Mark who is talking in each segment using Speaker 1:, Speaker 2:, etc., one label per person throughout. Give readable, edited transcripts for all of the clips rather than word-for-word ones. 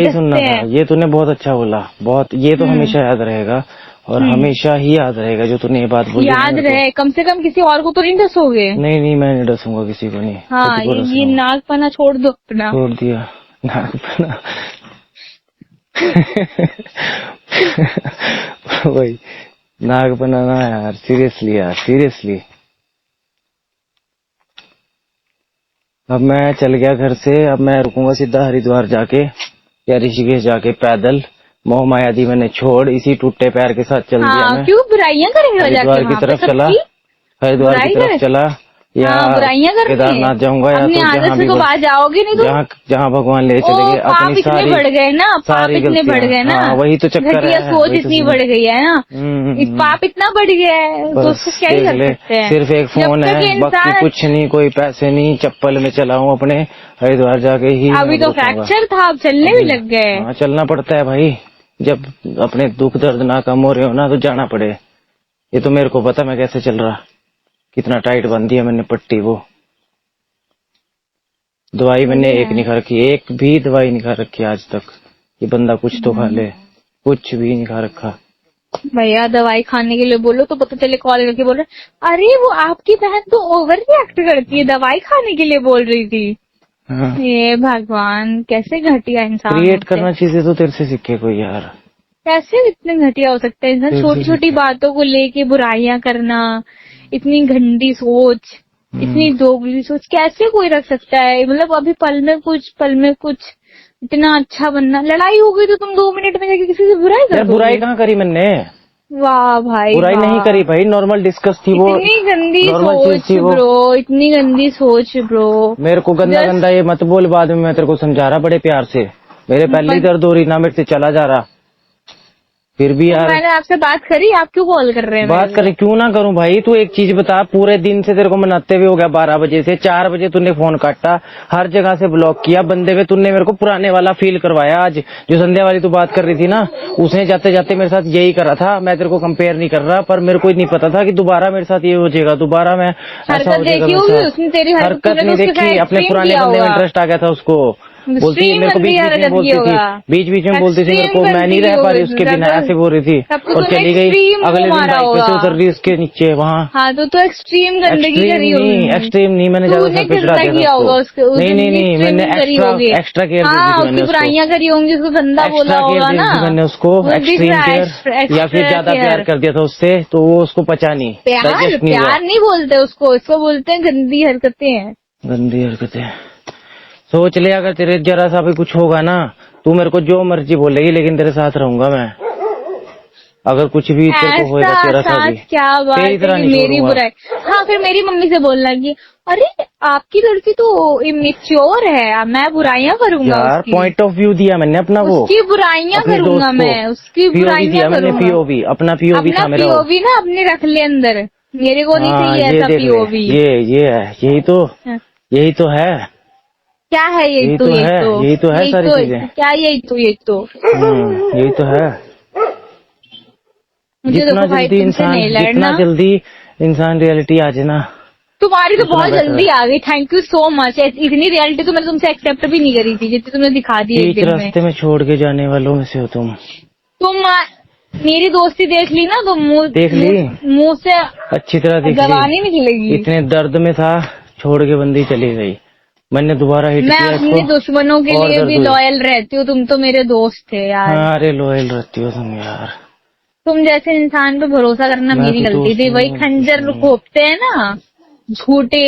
Speaker 1: ये सुनना था, ये तूने बहुत अच्छा बोला, बहुत, ये तो हमेशा याद रहेगा और हमेशा ही याद रहेगा जो तूने ये बात बोली।
Speaker 2: याद रहे, कम से कम किसी और को तो नहीं डसोगे।
Speaker 1: नहीं, मैं नहीं डसूंगा किसी को, नहीं।
Speaker 2: हाँ, ये नागपना छोड़ दो अपना।
Speaker 1: छोड़ दिया नागपना। वही नागपना ना यार, सीरियसली यार, सीरियसली। अब मैं चल गया घर से, अब मैं रुकूंगा सीधा हरिद्वार जाके या ऋषिकेश जाके पैदल। मोह माया दी मैंने छोड़, इसी टूटे पैर के साथ चल दिया मैं।
Speaker 2: क्यों बुराइयां करेंगे?
Speaker 1: हरिद्वार की तरफ चला, हरिद्वार की तरफ चला, या
Speaker 2: बुराइयां करनी,
Speaker 1: केदारनाथ जाऊंगा, या तो जहाँ भी
Speaker 2: जाओगे नहीं तो
Speaker 1: जहाँ भगवान ले चलेंगे। अपनी सारी
Speaker 2: बढ़ गए ना, पाप इतने बढ़ गए ना।
Speaker 1: वही तो चक्कर है,
Speaker 2: सोच इतनी बढ़ गई है ना, पाप इतना बढ़ गया है तो उसको क्या ही कर सकते हैं।
Speaker 1: सिर्फ एक फोन है, बाकी कुछ नहीं, कोई पैसे नहीं, चप्पल में चला हूँ अपने, हरिद्वार जाके ही।
Speaker 2: अभी तो फ्रैक्चर था, अब चलने भी लग गए।
Speaker 1: हाँ, चलना पड़ता है भाई, जब अपने दुख दर्द ना कम हो रहे हो ना तो जाना पड़े। ये तो मेरे को पता मैं कैसे चल रहा, कितना टाइट बांध दिया मैंने पट्टी। वो दवाई मैंने एक नहीं खा रखी, एक भी दवाई नहीं खा रखी आज तक। ये बंदा कुछ तो खा ले, कुछ भी नहीं खा रखा।
Speaker 2: भैया दवाई खाने के लिए बोलो तो पता चले कॉल करके बोल रहे अरे वो आपकी बहन तो ओवर रिएक्ट करती है, दवाई खाने के लिए बोल रही थी। हाँ। ये भगवान कैसे घटिया इंसान।
Speaker 1: क्रिएट करना चीजें तो तेरे से सीखे कोई यार।
Speaker 2: कैसे इतने घटिया हो सकता है इंसान, छोटी छोटी बातों को लेके बुराइयां करना, इतनी गंदी सोच, इतनी दोगली सोच कैसे कोई रख सकता है। मतलब अभी पल में कुछ इतना अच्छा बनना, लड़ाई हो गई तो तुम 2 मिनट में जाके किसी से बुराई कर दोगे।
Speaker 1: बुराई कहाँ करी मैंने?
Speaker 2: वाह भाई,
Speaker 1: बुराई नहीं करी भाई, नॉर्मल डिस्कस थी वो।
Speaker 2: इतनी गंदी सोच ब्रो, इतनी गंदी सोच ब्रो।
Speaker 1: मेरे को गंदा ये मत बोल, बाद में मैं तेरे को समझा रहा बड़े प्यार से। मेरे पहले ही दर्द हो रही ना, मेरे से चला जा रहा, फिर भी यार।
Speaker 2: मैंने आपसे बात करी, आप क्यों कॉल कर रहे हैं?
Speaker 1: बात करें क्यों ना करूं भाई। तू एक चीज बता, पूरे दिन से तेरे को मनाते हुए हो गया 12 बजे से 4 बजे तूने फोन काटा, हर जगह से ब्लॉक किया बंदे पे। तूने मेरे को पुराने वाला फील करवाया। आज जो संध्या वाली तू बात कर रही थी ना, उसने जाते जाते मेरे साथ यही करा था। मैं तेरे को कंपेयर नहीं कर रहा, पर मेरे को नहीं पता था कि दोबारा मेरे साथ ये हो जाएगा, दोबारा मैं ऐसा हो जाएगा। हरकत नहीं देखी, अपने पुराने बंदे में इंटरेस्ट आ गया था उसको। बोलती मेरे को बीच में बोलती थी मेरे को, मैं नहीं रह पा रही उसके बिना, ऐसे बोल रही थी और चली गई। अगले दिन बाइक पे से उतर रही उसके नीचे वहाँ।
Speaker 2: हाँ तो एक्सट्रीम गंदगी करी होगी।
Speaker 1: एक्सट्रीम नहीं, मैंने ज्यादा सर पे चढ़ा दिया उसको। नहीं, मैंने एक्स्ट्रा केयर दी थी,
Speaker 2: बुराइयां करी होंगी, उसको गंदा बोला होगा ना मैंने
Speaker 1: उसको। एक्सट्रीम केयर या फिर ज्यादा प्यार कर दिया था उससे, तो वो उसको पचा नहीं।
Speaker 2: प्यार नहीं बोलते उसको, इसको बोलते हैं गंदी हरकतें हैं।
Speaker 1: गंदी हरकतें। सोच ले, अगर तेरे जरा सा भी कुछ होगा ना, तू मेरे को जो मर्जी बोलेगी, लेकिन तेरे साथ रहूंगा मैं। अगर कुछ भी तेरे को होगा तेरा सा भी,
Speaker 2: क्या बात है मेरी बुराई। हाँ, फिर मेरी मम्मी से बोलना कि अरे आपकी लड़की तो इमेच्योर है, मैं बुराइयां करूंगा।
Speaker 1: यार पॉइंट ऑफ व्यू दिया मैंने अपना, वो
Speaker 2: उसकी बुराइयां करूंगा मैं, उसकी बुराइयां करूंगा।
Speaker 1: पीओवी, अपना पीओवी था मेरा।
Speaker 2: पीओवी ना अपने रख ले अंदर, मेरे को नहीं चाहिए ऐसा पीओवी।
Speaker 1: ये है, यही तो है।
Speaker 2: क्या है यही तो
Speaker 1: है सारी चीजें।
Speaker 2: क्या यही तो
Speaker 1: यही तो है। जितना जल्दी इंसान रियलिटी आ जाए ना।
Speaker 2: तुम्हारी तो बहुत जल्दी आ गई, थैंक यू सो मच। इतनी रियलिटी तो मैंने तुमसे एक्सेप्ट भी नहीं करी थी जितनी तुमने दिखा दी।
Speaker 1: एक रास्ते में छोड़ के जाने वालों में से हो तुम।
Speaker 2: मेरी दोस्ती देख ली ना, तो मुंह से
Speaker 1: अच्छी तरह देख ली,
Speaker 2: जबानी निकलेगी।
Speaker 1: इतने दर्द में था, छोड़ के बंदी चली गई। मैंने दोबारा हिट किया इसको।
Speaker 2: मैं अपने दुश्मनों के लिए भी लॉयल रहती हूँ, तुम तो मेरे दोस्त थे यार।
Speaker 1: अरे लॉयल रहती हो तुम यार।
Speaker 2: तुम जैसे इंसान पे भरोसा करना मेरी गलती थी। वही खंजर घोपते हैं ना झूठे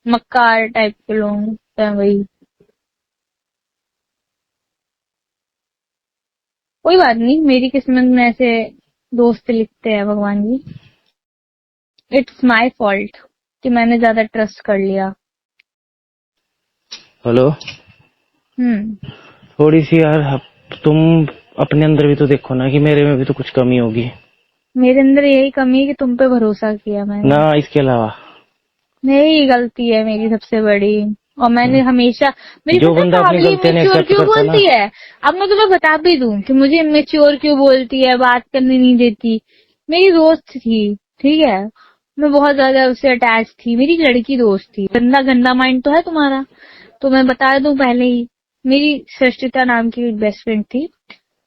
Speaker 2: मक्कार टाइप के लोग, वही। कोई बात नहीं, मेरी किस्मत में ऐसे दोस्त लिखते हैं भगवान जी। इट्स माई फॉल्ट कि मैंने ज्यादा ट्रस्ट कर लिया।
Speaker 1: हेलो। थोड़ी सी यार तुम अपने अंदर भी तो देखो ना, कि मेरे में भी तो कुछ कमी होगी।
Speaker 2: मेरे अंदर यही कमी है कि तुम पे भरोसा किया मैंने
Speaker 1: ना, इसके अलावा
Speaker 2: यही गलती है मेरी सबसे बड़ी। और मैंने हमेशा मेरी
Speaker 1: जो बंदा अपनी गलती
Speaker 2: इमेच्योर क्यों बोलती है। अब मैं तुम्हें बता भी दूं कि मुझे इमेच्योर क्यों बोलती है, बात करने नहीं देती। मेरी दोस्त थी, ठीक है, मैं बहुत ज्यादा उससे अटैच थी, मेरी लड़की दोस्त थी। गंदा माइंड तो है तुम्हारा, तो मैं बता दूं पहले ही, मेरी सृष्टिता नाम की बेस्ट फ्रेंड थी।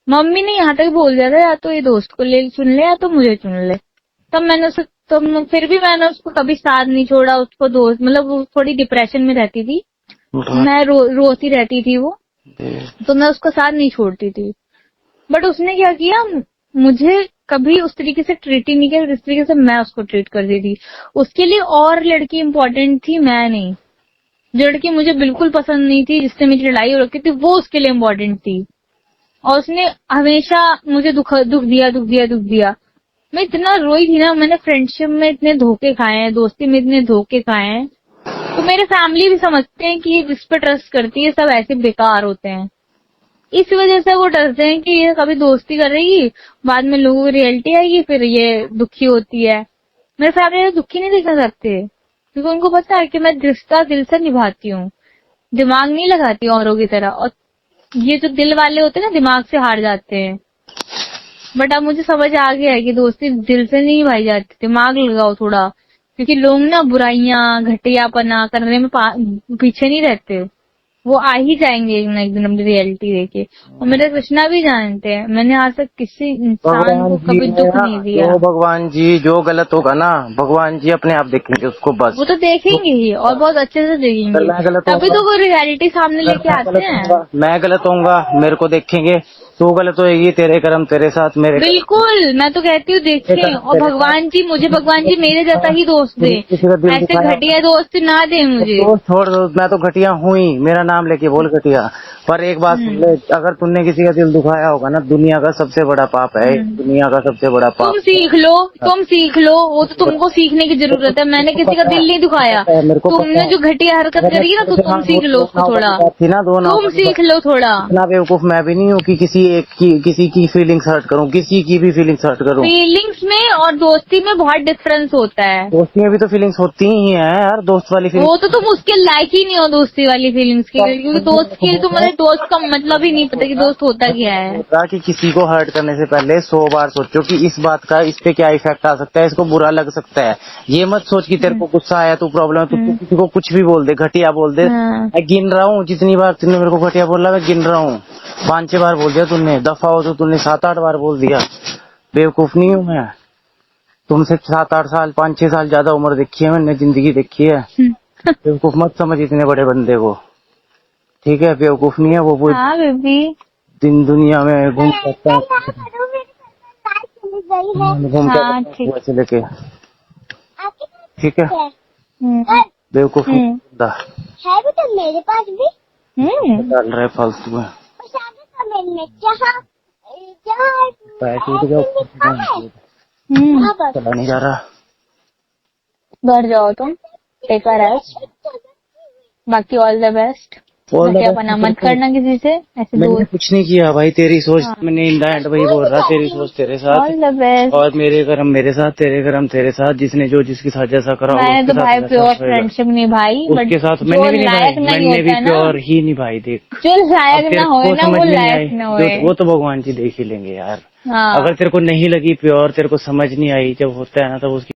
Speaker 2: मम्मी ने यहाँ तक बोल दिया था या तो ये दोस्त को चुन ले या तो मुझे चुन ले। तब मैंने उसे फिर भी मैंने उसको कभी साथ नहीं छोड़ा। उसको दोस्त मतलब वो थोड़ी डिप्रेशन में रहती थी, मैं रोती रहती थी वो, तो मैं उसका साथ नहीं छोड़ती थी। बट उसने क्या किया, मुझे कभी उस तरीके से ट्रीट ही नहीं किया जिस तरीके से मैं उसको ट्रीट करती थी। उसके लिए और लड़की इम्पोर्टेंट थी, मैं नहीं। जो लड़की मुझे बिल्कुल पसंद नहीं थी, जिससे मेरी लड़ाई हो रखी थी, वो उसके लिए इम्पोर्टेंट थी। और उसने हमेशा मुझे दुख दिया। मैं इतना रोई थी ना, मैंने फ्रेंडशिप में इतने धोखे खाए हैं, दोस्ती में इतने धोखे खाए हैं। तो मेरे फैमिली भी समझते हैं कि जिस पे ट्रस्ट करती है सब ऐसे बेकार होते हैं। इस वजह से वो डरते हैं कि ये कभी दोस्ती करेगी, बाद में लोगों को रियलिटी आएगी, फिर ये दुखी होती है। मेरे फैमिली दुखी नहीं देखना चाहते, क्योंकि उनको पता है कि मैं रिश्ता दिल से निभाती हूँ, दिमाग नहीं लगाती औरों की तरह। और ये जो दिल वाले होते हैं ना, दिमाग से हार जाते हैं। बट अब मुझे समझ आ गया है कि दोस्ती दिल से नहीं निभाई जाती, दिमाग लगाओ थोड़ा। क्योंकि लोग ना बुराइयां घटियापना करने में पीछे नहीं रहते, वो आ ही जाएंगे एक ना एक दिन अपनी रियलिटी देके। और मेरे कृष्णा भी जानते हैं, मैंने आज तक किसी इंसान को कभी दुख नहीं दिया।
Speaker 1: जो भगवान जी जो गलत होगा ना, भगवान जी अपने आप देखेंगे उसको, बस
Speaker 2: वो तो देखेंगे ही और बहुत अच्छे से देखेंगे, तभी तो वो रियलिटी सामने लेके आते हैं।
Speaker 1: मैं गलत होऊंगा, मेरे को देखेंगे, तू गलत होएगी, तेरे कर्म तेरे साथ, मेरे
Speaker 2: बिल्कुल। मैं तो कहती हूँ देखें, और भगवान जी मेरे जैसा ही दोस्त दे, ऐसे घटिया दोस्त ना दे मुझे।
Speaker 1: छोड़, मैं तो घटिया हूँ ही, मेरा नाम लेके बोल घटिया। पर एक बात सुन ले, अगर तुमने किसी का दिल दुखाया होगा ना, दुनिया का सबसे बड़ा पाप है, दुनिया का सबसे बड़ा पाप।
Speaker 2: तुम सीख लो, वो तो तुमको सीखने की जरूरत है। मैंने किसी का दिल नहीं दुखाया, तुमने जो घटिया हरकत करी ना, तो तुम सीख लो उसको थोड़ा, तुम सीख लो थोड़ा।
Speaker 1: इतना बेवकूफ मैं भी नहीं हूँ कि किसी की फीलिंग्स हर्ट करूँ, किसी की भी फीलिंग्स हर्ट करूँ।
Speaker 2: फीलिंग्स में और दोस्ती में बहुत डिफरेंस होता है।
Speaker 1: दोस्ती में भी तो फीलिंग्स होती ही है यार, दोस्त वाली फीलिंग।
Speaker 2: वो तो तुम उसके लायक ही नहीं हो दोस्ती वाली फीलिंग्स के, क्योंकि दोस्त के लिए तुम्हारे दोस्त का मतलब ही नहीं पता कि दोस्त होता क्या है।
Speaker 1: कि किसी को हर्ट करने से पहले 100 बार सोचो कि इस बात का इस पे क्या इफेक्ट आ सकता है, इसको बुरा लग सकता है। ये मत सोच कि तेरे को गुस्सा आया, तू प्रॉब्लम है, तू किसी को कुछ भी बोल दे, घटिया बोल दे। मैं गिन रहा हूँ जितनी बार तुमने मेरे को घटिया बोला, मैं गिन रहा हूँ। 5-6 बार बोल दिया तुमने, दफा हो तो तुमने 7-8 बार बोल दिया। बेवकूफ नहीं हूँ मैं, तुमसे 7-8 साल 5-6 साल ज्यादा उम्र देखी है मैंने, जिंदगी देखी है। बेवकूफ मत समझ इतने बड़े बंदे को, ठीक है? बेवकूफ नहीं है वो
Speaker 2: बेबी।
Speaker 1: दिन दुनिया में घूम सकता है, घूम लेके, ठीक है? बेवकूफ
Speaker 3: है भी तो मेरे पास भी
Speaker 1: डाल रहा है फालतू में। चला नहीं जा रहा।
Speaker 2: घर जाओ तुम, टेक अ रेस्ट, बाकी ऑल द बेस्ट। घटियापना मत करना किसी से, ऐसे
Speaker 1: मैंने कुछ नहीं किया भाई, तेरी सोच। मैंने इन द एंड वही बोल रहा, तेरी सोच तेरे साथ,
Speaker 2: ऑल द बेस्ट।
Speaker 1: और मेरे कर्म मेरे साथ, तेरे कर्म तेरे साथ। जिसने जो जिसके साथ जैसा करा,
Speaker 2: मैंने तो भाई प्योर फ्रेंडशिप निभाई,
Speaker 1: उसके साथ मैंने भी निभाई, मैंने भी प्योर ही निभाई। देख,
Speaker 2: जो लायक ना हो ना, वो लायक ना हो,
Speaker 1: वो तो भगवान जी देख ही लेंगे यार।
Speaker 2: हाँ।
Speaker 1: अगर तेरे को नहीं लगी प्योर, तेरे को समझ नहीं आई, जब होता है ना तब उसकी